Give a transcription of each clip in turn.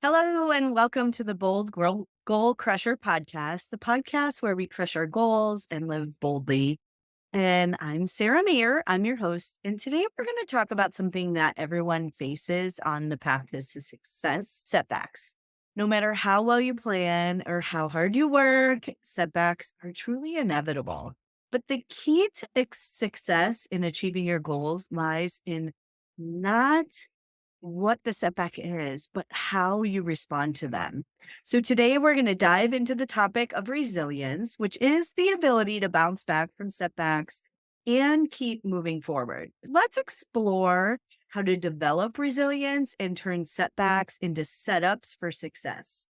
Hello and welcome to the Goal Crusher podcast, the podcast where we crush our goals and live boldly. And I'm Sara Mayer. I'm your host. And today we're going to talk about something that everyone faces on the path to success: setbacks. No matter how well you plan or how hard you work, setbacks are truly inevitable. But the key to success in achieving your goals lies in not what the setback is, but how you respond to them. So today we're going to dive into the topic of resilience, which is the ability to bounce back from setbacks and keep moving forward. Let's explore how to develop resilience and turn setbacks into setups for success.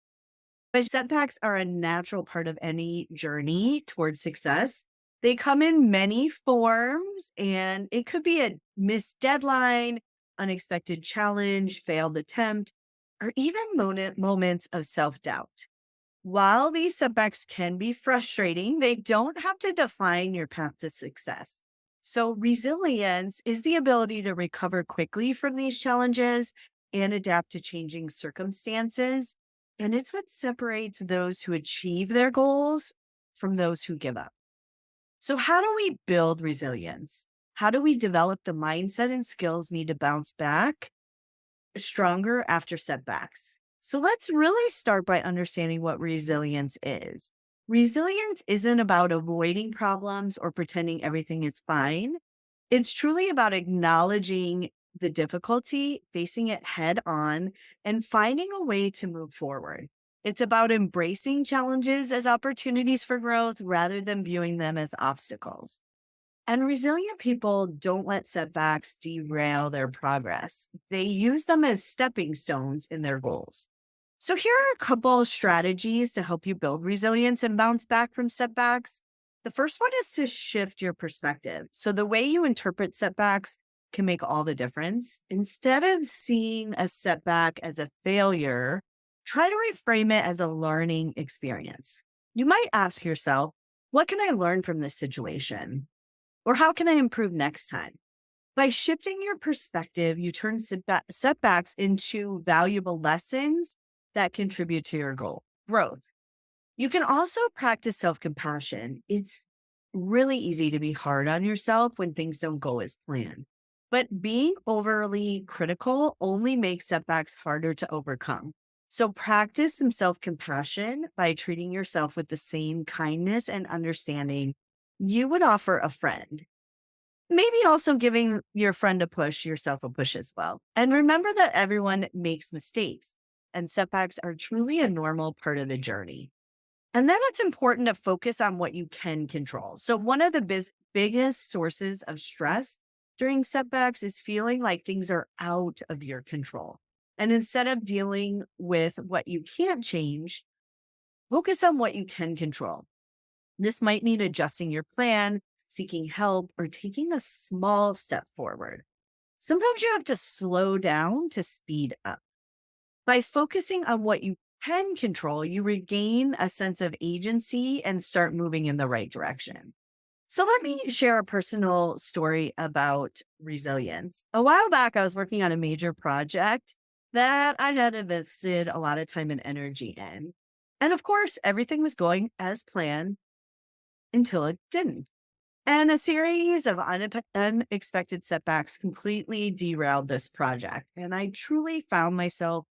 But setbacks are a natural part of any journey towards success. They come in many forms, and it could be a missed deadline, unexpected challenge, failed attempt, or even moments of self doubt. While these setbacks can be frustrating, they don't have to define your path to success. So, resilience is the ability to recover quickly from these challenges and adapt to changing circumstances. And it's what separates those who achieve their goals from those who give up. So, how do we build resilience? How do we develop the mindset and skills needed to bounce back stronger after setbacks? So, let's really start by understanding what resilience is. Resilience isn't about avoiding problems or pretending everything is fine. It's truly about acknowledging the difficulty, facing it head on, and finding a way to move forward. It's about embracing challenges as opportunities for growth rather than viewing them as obstacles. And resilient people don't let setbacks derail their progress. They use them as stepping stones in their goals. So, here are a couple strategies to help you build resilience and bounce back from setbacks. The first one is to shift your perspective. So, the way you interpret setbacks can make all the difference. Instead of seeing a setback as a failure, try to reframe it as a learning experience. You might ask yourself, what can I learn from this situation? Or how can I improve next time? By shifting your perspective, you turn setbacks into valuable lessons that contribute to your goal growth. You can also practice self compassion. It's really easy to be hard on yourself when things don't go as planned. But being overly critical only makes setbacks harder to overcome. So practice some self compassion by treating yourself with the same kindness and understanding you would offer a friend. Maybe also giving your friend a push, yourself a push as well. And remember that everyone makes mistakes, and setbacks are truly a normal part of the journey. And then it's important to focus on what you can control. So, one of the biggest sources of stress during setbacks is feeling like things are out of your control. And instead of dealing with what you can't change, focus on what you can control. This might mean adjusting your plan, seeking help, or taking a small step forward. Sometimes you have to slow down to speed up. By focusing on what you can control, you regain a sense of agency and start moving in the right direction. So, let me share a personal story about resilience. A while back, I was working on a major project that I had invested a lot of time and energy in. And of course, everything was going as planned until it didn't. And a series of unexpected setbacks completely derailed this project. And I truly found myself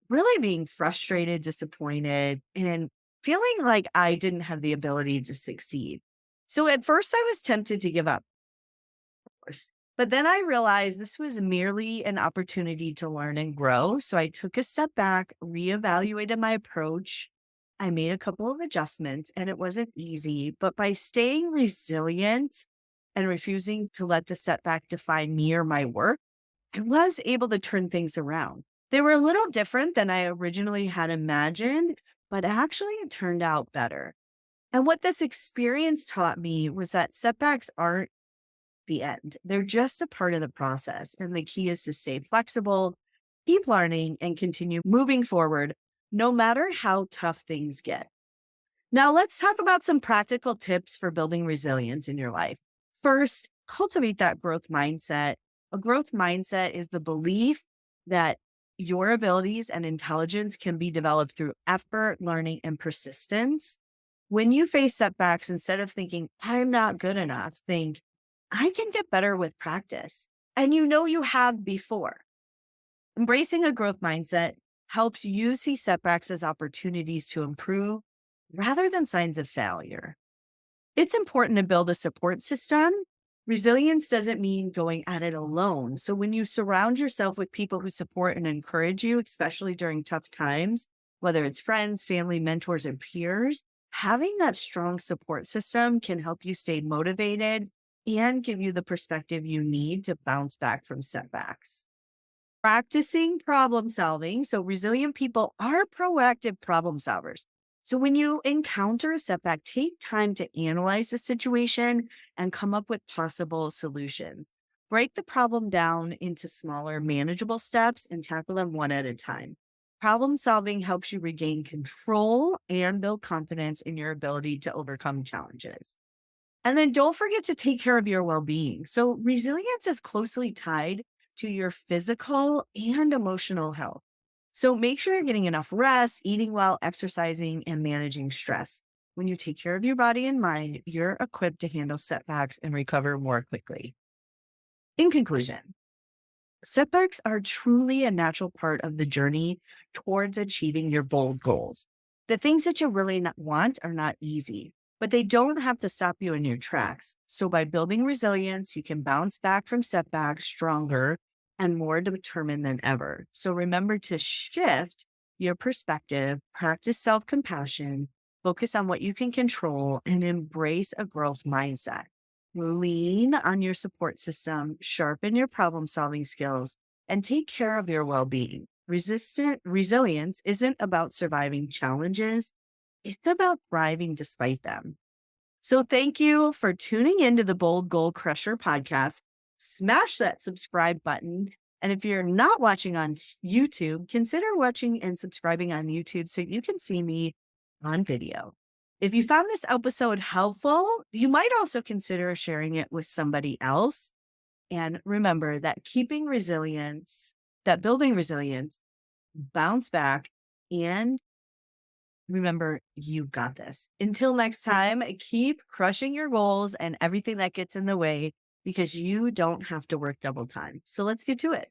really being frustrated, disappointed, and feeling like I didn't have the ability to succeed. So at first, I was tempted to give up, of course. But then I realized this was merely an opportunity to learn and grow. So I took a step back, reevaluated my approach. I made a couple of adjustments, and it wasn't easy. But by staying resilient and refusing to let the setback define me or my work, I was able to turn things around. They were a little different than I originally had imagined, but actually it turned out better. And what this experience taught me was that setbacks aren't the end. They're just a part of the process. And the key is to stay flexible, keep learning, and continue moving forward, no matter how tough things get. Now, let's talk about some practical tips for building resilience in your life. First, cultivate that growth mindset. A growth mindset is the belief that Your abilities and intelligence can be developed through effort, learning, and persistence. When you face setbacks, instead of thinking, I'm not good enough, think, I can get better with practice. And you have before. Embracing a growth mindset helps you see setbacks as opportunities to improve rather than signs of failure. It's important to build a support system. Resilience doesn't mean going at it alone. So when you surround yourself with people who support and encourage you, especially during tough times, whether it's friends, family, mentors, and peers, having that strong support system can help you stay motivated and give you the perspective you need to bounce back from setbacks. Practicing problem solving. So, resilient people are proactive problem solvers. So, when you encounter a setback, take time to analyze the situation and come up with possible solutions. Break the problem down into smaller, manageable steps and tackle them one at a time. Problem solving helps you regain control and build confidence in your ability to overcome challenges. And then don't forget to take care of your well being. So, resilience is closely tied to your physical and emotional health. So, make sure you're getting enough rest, eating well, exercising, and managing stress. When you take care of your body and mind, you're equipped to handle setbacks and recover more quickly. In conclusion, setbacks are truly a natural part of the journey towards achieving your bold goals. The things that you really want are not easy, but they don't have to stop you in your tracks. So, by building resilience, you can bounce back from setbacks stronger and more determined than ever. So, remember to shift your perspective, practice self compassion, focus on what you can control, and embrace a growth mindset. Lean on your support system, sharpen your problem solving skills, and take care of your well being. Resistant resilience isn't about surviving challenges, it's about thriving despite them. So, thank you for tuning into the Bold Goal Crusher podcast. Smash that subscribe button. And if you're not watching on YouTube, consider watching and subscribing on YouTube so you can see me on video. If you found this episode helpful, you might also consider sharing it with somebody else. And remember that building resilience, bounce back, and remember, you got this. Until next time, keep crushing your goals and everything that gets in the way because you don't have to work double time. So let's get to it.